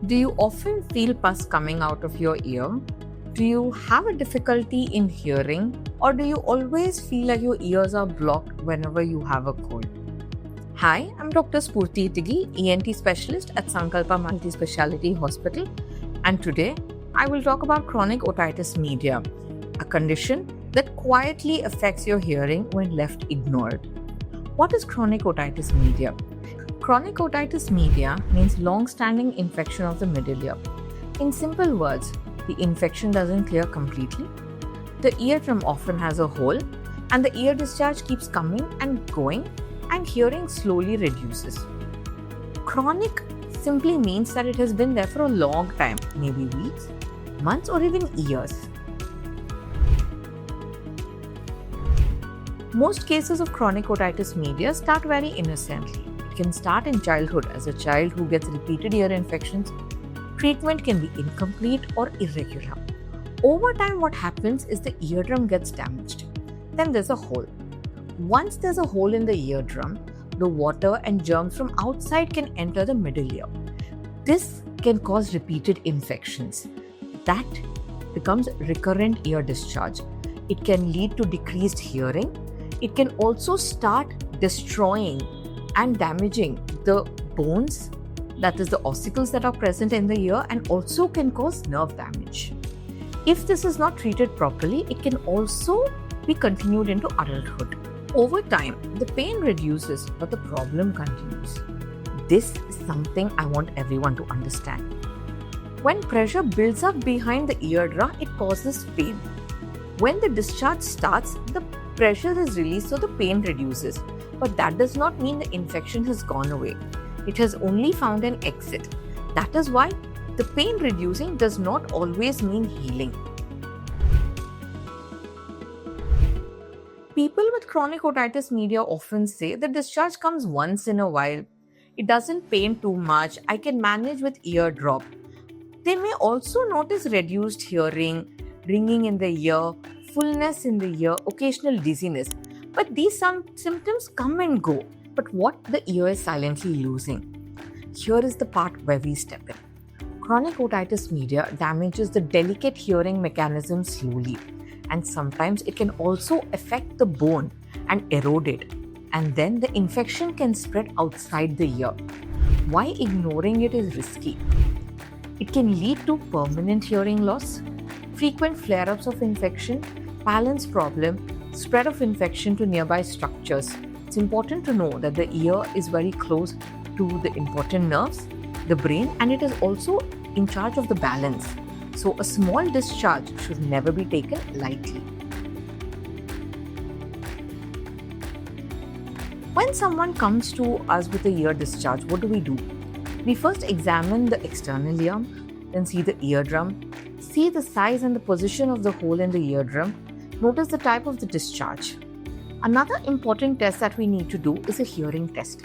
Do you often feel pus coming out of your ear? Do you have a difficulty in hearing, or do you always feel like your ears are blocked whenever you have a cold? Hi, I'm Dr. Spurti Itigi, ENT specialist at Sankalpa Multi-Speciality Hospital, and today I will talk about chronic otitis media, a condition that quietly affects your hearing when left ignored. What is chronic otitis media? Chronic otitis media means long-standing infection of the middle ear. In simple words, the infection doesn't clear completely. The eardrum often has a hole, and the ear discharge keeps coming and going, and hearing slowly reduces. Chronic simply means that it has been there for a long time, maybe weeks, months, or even years. Most cases of chronic otitis media start very innocently. It can start in childhood as a child who gets repeated ear infections. Treatment can be incomplete or irregular. Over time, what happens is the eardrum gets damaged. Then there's a hole. Once there's a hole in the eardrum, the water and germs from outside can enter the middle ear. This can cause repeated infections. That becomes recurrent ear discharge. It can lead to decreased hearing. It can also start destroying and damaging the bones, that is the ossicles that are present in the ear, and also can cause nerve damage. If this is not treated properly, it can also be continued into adulthood. Over time, the pain reduces, but the problem continues. This is something I want everyone to understand. When pressure builds up behind the eardrum, it causes pain. When the discharge starts, the pressure is released, so the pain reduces. But that does not mean the infection has gone away. It has only found an exit. That is why the pain reducing does not always mean healing. People with chronic otitis media often say the discharge comes once in a while. It doesn't pain too much. I can manage with ear drop. They may also notice reduced hearing, ringing in the ear, fullness in the ear, occasional dizziness. But these symptoms come and go. But what the ear is silently losing? Here is the part where we step in. Chronic otitis media damages the delicate hearing mechanism slowly, and sometimes it can also affect the bone and erode it. And then the infection can spread outside the ear. Why ignoring it is risky? It can lead to permanent hearing loss, frequent flare-ups of infection, balance problem, spread of infection to nearby structures. It's important to know that the ear is very close to the important nerves, the brain, and it is also in charge of the balance. So a small discharge should never be taken lightly. When someone comes to us with a ear discharge, what do? We first examine the external ear, then see the eardrum, see the size and the position of the hole in the eardrum, notice the type of the discharge. Another important test that we need to do is a hearing test.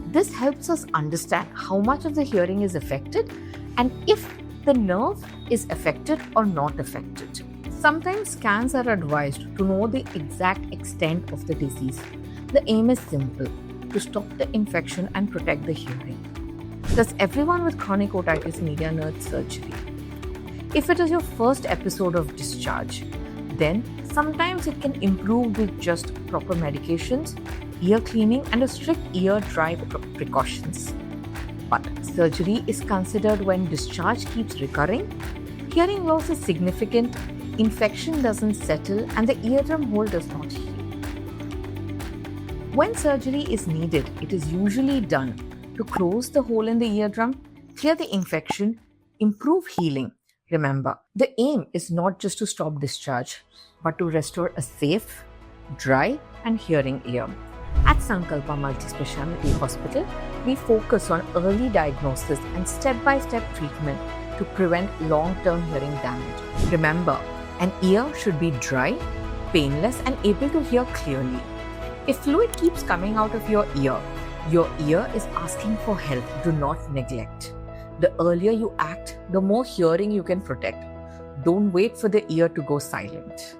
This helps us understand how much of the hearing is affected and if the nerve is affected or not affected. Sometimes scans are advised to know the exact extent of the disease. The aim is simple: to stop the infection and protect the hearing. Does everyone with chronic otitis media need surgery? If it is your first episode of discharge, then sometimes it can improve with just proper medications, ear cleaning, and a strict ear dry precautions. But surgery is considered when discharge keeps recurring, hearing loss is significant, infection doesn't settle, and the eardrum hole does not heal. When surgery is needed, it is usually done to close the hole in the eardrum, clear the infection, improve healing. Remember, the aim is not just to stop discharge, but to restore a safe, dry, and hearing ear. At Sankalpa Multi-Speciality Hospital, we focus on early diagnosis and step-by-step treatment to prevent long-term hearing damage. Remember, an ear should be dry, painless, and able to hear clearly. If fluid keeps coming out of your ear is asking for help. Do not neglect. The earlier you act, the more hearing you can protect. Don't wait for the ear to go silent.